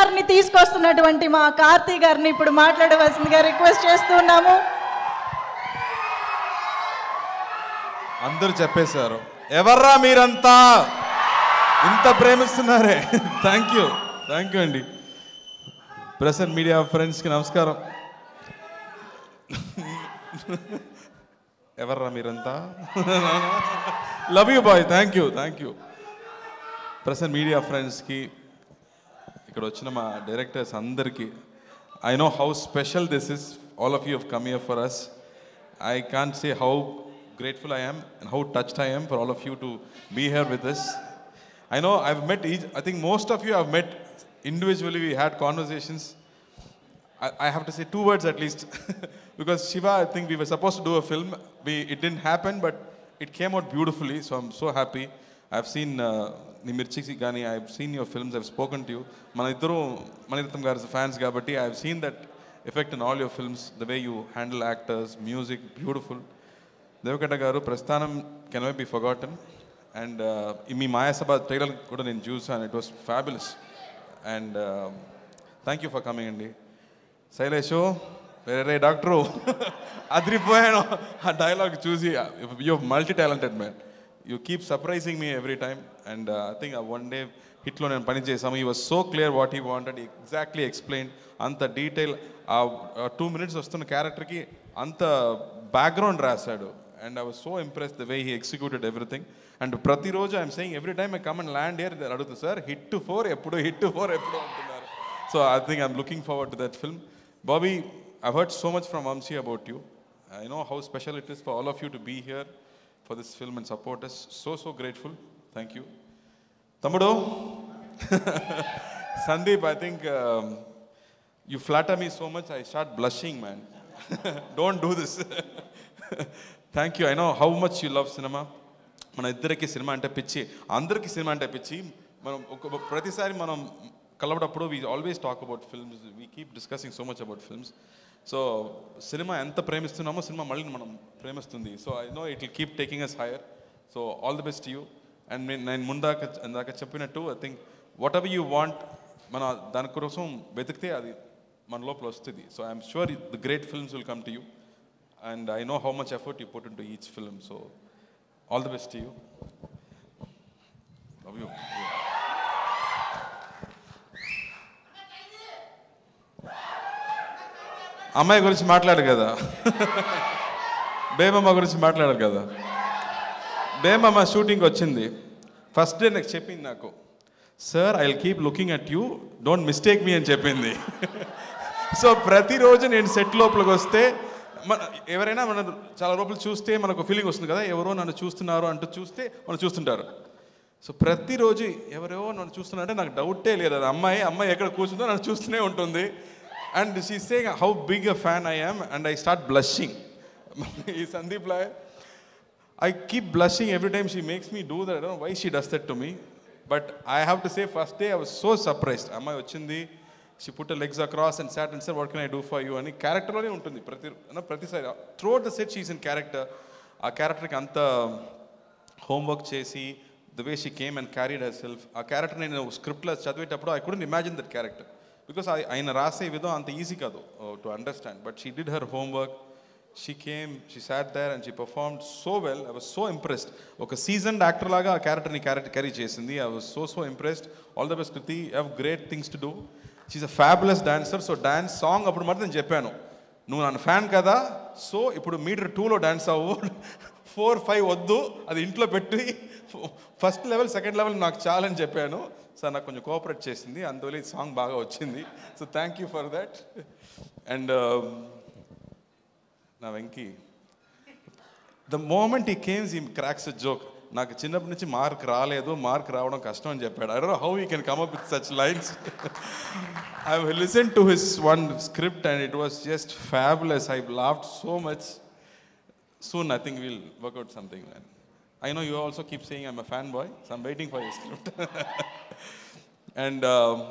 గారిని తీసుకొస్తున్నటువంటి మా కార్తీ గారిని ఇప్పుడు మాట్లాడవలసిందిగా రిక్వెస్ట్ చేస్తున్నాము. అందరూ చెప్పేశారు, ఎవర్రా మీరంతా ఇంత ప్రేమిస్తున్నారే. థ్యాంక్ యూ అండి. ప్రెస్ అండ్ మీడియా ఫ్రెండ్స్కి నమస్కారం. ఎవర్రా మీరంతా, love you bye. Thank you. Press and media ఫ్రెండ్స్కి, ఇక్కడ వచ్చిన మా డైరెక్టర్స్ అందరికీ, I know how special this is. All of you have come here for us. I can't say how grateful I am and how touched I am for all of you to be here with us. I know I've met I think most of you have met individually. We had conversations. I have to say 2 words at least because Shiva, I think we were supposed to do a film. It didn't happen, but it came out beautifully, so I'm so happy. I've seen Nimirchiki Gani, I've seen your films, I've spoken to you. Maniratham Garu's fans gabatti, I've seen that effect in all your films, the way you handle actors, music, beautiful. Deva Katta garu, Prasthanam cannot be forgotten. And మీ Mayasabha trailer కూడా నేను చూసాను, it was fabulous. And thank you for coming అండి. శైలేషు, వేరే doctor, అదిరిపోయాను ఆ dialogue చూసి. You multi talented man, you keep surprising me every time. And I think one day హిట్లో నేను పని చేసాము. He was so clear what he wanted, exactly explain. అంత డీటెయిల్, ఆ 2 minutes వస్తున్న క్యారెక్టర్కి అంత బ్యాక్గ్రౌండ్ రాశాడు. And I was so impressed the way he executed everything. And ప్రతిరోజు I'm saying every time I come and land here, they అడుగుతారు, sir hit to 4 ఎప్పుడు అంటున్నారు. So I think I'm looking forward to that film. Bobby, I've heard so much from Vamsi about you. I know how special it is for all of you to be here for this film and support us. So grateful. Thank you. Tammudu, Sandeep, I think you flatter me so much, I start blushing, man. Don't do this. Thank you. I know how much you love cinema. మన ఇద్దరికి cinema అంటే పిచ్చి, అందరికీ cinema అంటే పిచ్చి. మనం ప్రతిసారి మనం కలవడప్పుడు we always talk about films, we keep discussing so much about films. So cinema ఎంత ప్రేమిస్తున్నామో సినిమా మళ్ళీ మనం ప్రేమిస్తుంది. So I know it will keep taking us higher. So all the best you. And నేను ఇందాక చెప్పినట్టు, I think whatever you want, మన దానికోసం వెతికితే అది మన లోపల వస్తుంది. So I'm sure the great films will come to you. And I know how much effort you put into each film, so all the best to you. Love you. అమ్మాయి గురించి మాట్లాడు కదా, బేమమ్మ గురించి మాట్లాడారు కదా. బేమమ్మ షూటింగ్ వచ్చింది, ఫస్ట్ డే నాకు చెప్పింది, నాకు sir I will keep looking at you, don't mistake me అని చెప్పింది. సో ప్రతిరోజు నేను సెట్ లోపలికి వస్తే, ఎవరైనా మన చాలా రోజులు చూస్తే మనకు ఫీలింగ్ వస్తుంది కదా, ఎవరో నన్ను చూస్తున్నారు అంటూ చూస్తే మనం చూస్తుంటారు. సో ప్రతిరోజు ఎవరో నన్ను చూస్తున్నారంటే నాకు డౌటే లేదు, అది అమ్మాయి ఎక్కడ కూర్చుందో నన్ను చూస్తూనే ఉంటుంది. And she saying how big a fan I am and I start blushing. ఈ Sandeep లాయ్, I keep blushing every time she makes me do that. I don't know why she does that to me. But I have to say, first day I was so surprised. Amma ochindi, she put her legs across and sat and said, what can I do for you? Ani character lone untundi prati side. Throughout the set she is in character. Aa character ki anta homework chesi, the way she came and carried herself. Aa character nenu script la chadivetappudu I couldn't imagine that character. Because ayina rase vidham anta easy kadu to understand. But she did her homework. She came, she sat there and she performed so well. I was so impressed. Oka seasoned actor laga aa character ni carry chesindi. I was so impressed. All the best, Kriti. You have great things to do. She's a fabulous dancer. So dance song appudu matram cheppanu. Nu nan fan kada. So ippudu meter 2 lo dance avvu. 4, 5 వద్దు, అది ఇంట్లో పెట్టి first level second level నాకు చాలని చెప్పాను. Sir నాకు కొంచెం cooperate చేసింది, అందువల్ల ఈ సాంగ్ బాగా వచ్చింది. So thank you for that. And నా వెంకీ, ద మూమెంట్ ఈ కేమ్స్ ఈ క్రాక్స్ అ జోక్. నాకు చిన్నప్పటి నుంచి మార్క్ రాలేదు, మార్క్ రావడం కష్టం అని చెప్పాడు. I don't know how he can come up with such lines. I have listened to his one script and it was just fabulous. I laughed so much. Soon I think we'll work out something, man. I know you also keep saying I'm a fanboy, so I'm waiting for your script. And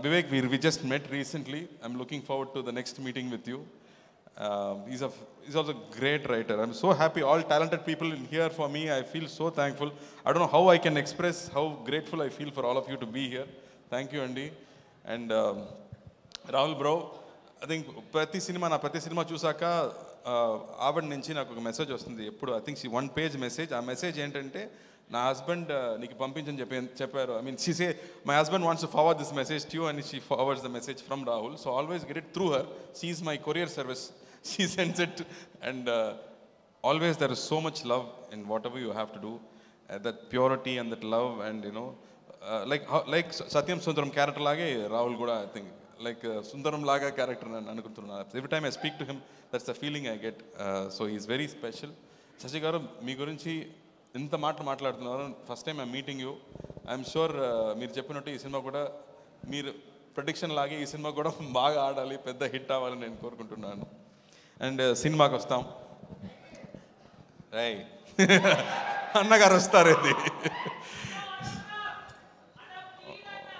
Vivek, we just met recently. I'm looking forward to the next meeting with you. He's also a great writer. I'm so happy. All talented people in here for me. I feel so thankful. I don't know how I can express how grateful I feel for all of you to be here. Thank you, Andy. And Rahul bro, I think ప్రతి cinema చూసాక ఆవిడ నుంచి నాకు ఒక message వస్తుంది ఎప్పుడు. I think 1 page message. ఆ message ఏంటంటే, నా హస్బెండ్ నీకు పంపించని చెప్పారు. I mean she say my husband wants to forward this message to you and she forwards the message from Rahul. So always get it through her. She is my courier service. She sends it and always there is so much love in whatever you have to do, that purity and that love and like Satyam Sundaram character lage Rahul kuda I think like Sundaram laga character nanu anukuntunna. Every time I speak to him, that's the feeling I get. So he is very special. Shashi garu, మీ గురించి ఇంత మాట్లాడుతున్నారు. First time I'm meeting you. I'm sure మీరు చెప్పినట్టు ఈ cinema కూడా మీరు prediction లాగే ఈ సినిమా కూడా బాగా ఆడాలి, పెద్ద హిట్ అవ్వాలని నేను కోరుకుంటున్నాను. అండ్ సినిమాకి వస్తాం. రై అన్నగారు వస్తారు. ఇది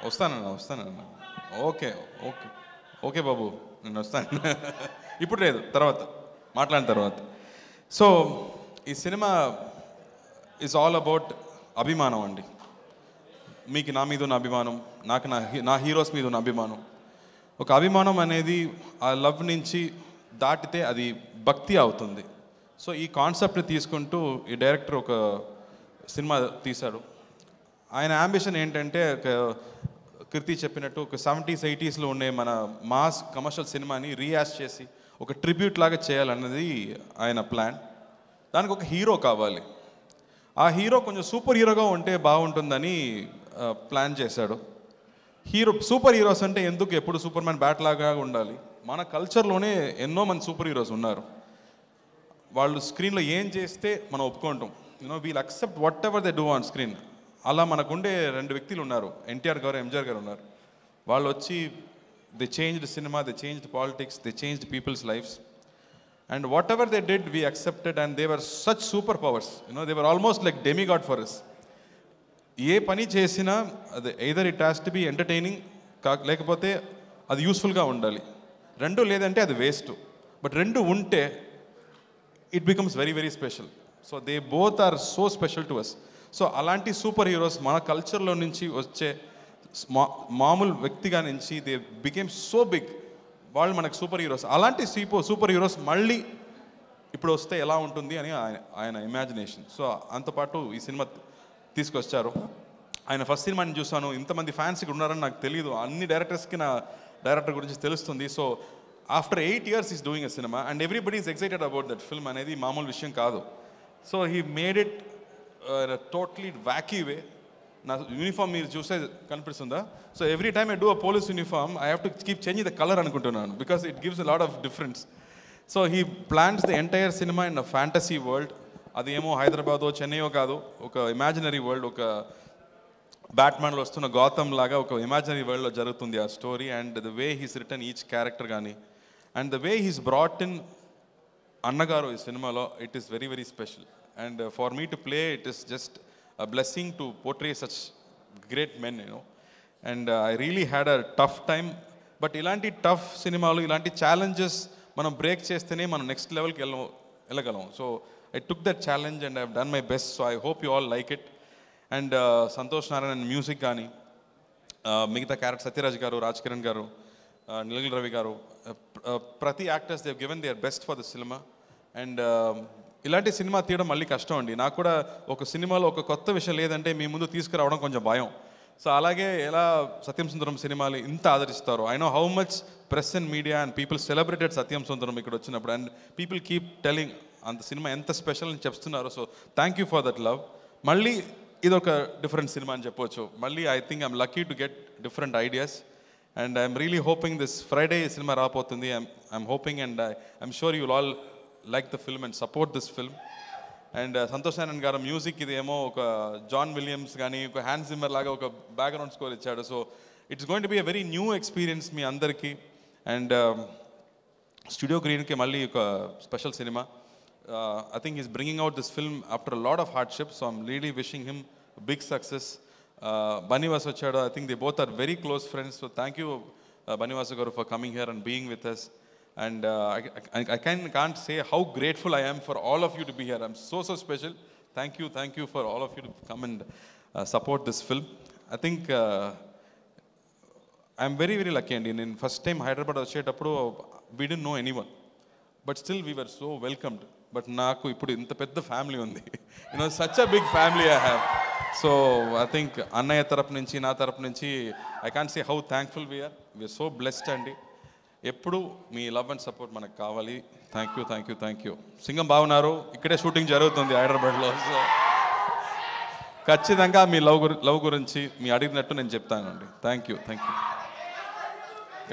వస్తానన్నా. ఓకే ఓకే ఓకే బాబు, నేను వస్తాను. ఇప్పుడు లేదు, తర్వాత మాట్లాడిన తర్వాత. సో ఈ సినిమా ఈజ్ ఆల్ అబౌట్ అభిమానం అండి. మీకు నా మీద ఉన్న అభిమానం, నాకు నా హీరోస్ మీద ఉన్న అభిమానం. ఒక అభిమానం అనేది ఆ లవ్ నుంచి దాటితే అది భక్తి అవుతుంది. సో ఈ కాన్సెప్ట్ని తీసుకుంటూ ఈ డైరెక్టర్ ఒక సినిమా తీశాడు. ఆయన అంబిషన్ ఏంటంటే, కీర్తి చెప్పినట్టు ఒక 70s 80sలో ఉండే మన మాస్ కమర్షియల్ సినిమాని రీయాస్ట్ చేసి ఒక ట్రిబ్యూట్ లాగా చేయాలన్నది ఆయన ప్లాన్. దానికి ఒక హీరో కావాలి. ఆ హీరో కొంచెం సూపర్ హీరోగా ఉంటే బాగుంటుందని ప్లాన్ చేశాడు. సూపర్ హీరోస్ అంటే ఎందుకు ఎప్పుడు సూపర్ మ్యాన్ బ్యాట్ లాగా ఉండాలి? మన కల్చర్లోనే ఎన్నో మంది సూపర్ హీరోస్ ఉన్నారు. వాళ్ళు స్క్రీన్లో ఏం చేస్తే మనం ఒప్పుకుంటాం. We'll accept whatever they do on screen. అలా మనకుండే 2 వ్యక్తులు ఉన్నారు, ఎన్టీఆర్ గారు, ఎంజీఆర్ గారు ఉన్నారు. వాళ్ళు వచ్చి they changed cinema, they changed politics, they changed people's lives. And whatever they did we accepted and they were such super powers. They were almost like demigod for us. ఏ పని చేసినా అది either it has to be entertaining, లేకపోతే అది యూస్ఫుల్గా ఉండాలి. 2 లేదంటే అది వేస్ట్. బట్ 2 ఉంటే it becomes very very special. So they both are so special to us. So అలాంటి సూపర్ హీరోస్ మన కల్చర్లో నుంచి వచ్చే మామూలు వ్యక్తిగా నుంచి దే బికేమ్ సో బిగ్. వాళ్ళు మనకు సూపర్ హీరోస్. అలాంటి సూపర్ హీరోస్ మళ్ళీ ఇప్పుడు వస్తే ఎలా ఉంటుంది అని ఆయన ఇమాజినేషన్. సో అంతపాటు ఈ సినిమా తీసుకొచ్చారు. ఆయన ఫస్ట్ సినిమాని చూసాను. ఇంతమంది ఫ్యాన్స్ ఇక్కడ ఉన్నారని నాకు తెలియదు. అన్ని డైరెక్టర్స్కి నా డైరెక్టర్ గురించి తెలుస్తుంది. So after 8 years is doing a cinema and everybody is excited about that film అనేది మామూలు విషయం కాదు. So he made it totally wacky way. నా యూనిఫామ్ మీరు చూస్తే కనిపిస్తుందా? So every time I do a police uniform I have to keep changing the colour అనుకుంటున్నాను, because it gives a lot of difference. So he plans the entire cinema in a fantasy world. అది ఏమో హైదరాబాదో చెన్నైయో కాదు, ఒక imaginary world. ఒక బ్యాట్మ్యాన్లో వస్తున్న గౌతమ్ లాగా ఒక imaginary వరల్డ్లో జరుగుతుంది ఆ story. And the way he's written each character కానీ and the way he's brought in Annagaru ఈ సినిమాలో, it is very very special. And for me to play it is just a blessing to portray such great men, and I really had a tough time. But ఇలాంటి tough సినిమాలు, ఇలాంటి challenges మనం break చేస్తేనే మనం next లెవెల్కి వెళ్ళగలం. So I took that challenge and I have done my best. So I hope you all like it. And Santosh Narayan music కానీ, మిగతా క్యారెక్టర్ సత్యరాజ్ గారు, రాజ్ కిరణ్ గారు, నిలగిల్ రవి గారు, ప్రతి actors they given their best for the cinema. And ఇలాంటి cinema తీయడం మళ్ళీ కష్టం అండి. నాకు కూడా ఒక సినిమాలో ఒక కొత్త విషయం లేదంటే మీ ముందు తీసుకురావడం కొంచెం భయం. సో అలాగే ఎలా సత్యం సుందరం సినిమాలు ఇంత ఆదరిస్తారు. I know how much press and media and people celebrated Satyam Sundaram ఇక్కడ వచ్చినప్పుడు. అండ్ పీపుల్ కీప్ టెలింగ్ అంత సినిమా ఎంత స్పెషల్ అని చెప్తున్నారు. So thank you for that love. మళ్ళీ ఇదొక డిఫరెంట్ సినిమా అని చెప్పవచ్చు. మళ్ళీ I think I'm lucky to get different ideas. And I'm really hoping this Friday cinema rapotundi. I'm hoping and I'm sure you'll all like the film and support this film. And Santosh Naran garu music idemo oka John Williams gaani oka Hans Zimmer laga oka background score ichadu. So it's going to be a very new experience మీ అందరికి. And Studio Green ki malli oka special cinema. I think he's bringing out this film after a lot of hardship. So I'm really wishing him a big success. Banivasu Chada, I think they both are very close friends. So thank you, Banivasu Garu, for coming here and being with us. And I can't say how grateful I am for all of you to be here. I'm so special. Thank you for all of you to come and support this film. I think I'm very very lucky అండి. నేను first time Hyderabad వచ్చేటప్పుడు we don't know any one, but still we were so welcomed. But నాకు ఇప్పుడు ఇంత పెద్ద family ఉంది, you know such a big family I have. So I think అన్నయ్య తరపు నుంచి నా తరపు నుంచి I can't say how thankful we're so blessed అండి. ఎప్పుడు మీ లవ్ అండ్ సపోర్ట్ మనకు కావాలి. Thank you thank you thank you. Singam బాగున్నారు, ఇక్కడే షూటింగ్ జరుగుతుంది హైదరాబాద్లో. సో ఖచ్చితంగా మీ లవ్ గురించి మీ అడిగినట్టు నేను చెప్తానండి. Thank you thank you.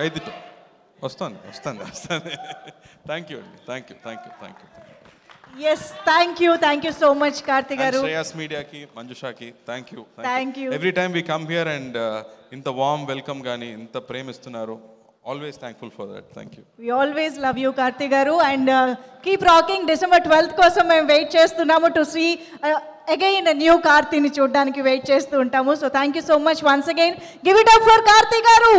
అయితే వస్తాను. థ్యాంక్ యూ అండి. Thank you. Yes, thank you so much Karthi garu. Shreyas మీడియాకి, మంజుషాకి thank you. You. Every time we come here and ఇంత వార్మ్ వెల్కమ్ కానీ ఇంత ప్రేమిస్తున్నారు. Always thankful for that. Thank you. We always love you Karthi garu and keep rocking. December 12th కోసం మేము wait చేస్తున్నాము to see again new కార్తీని చూడడానికి wait చేస్తూ ఉంటాము. So thank you so much once again. Give it up for Karthi గారు.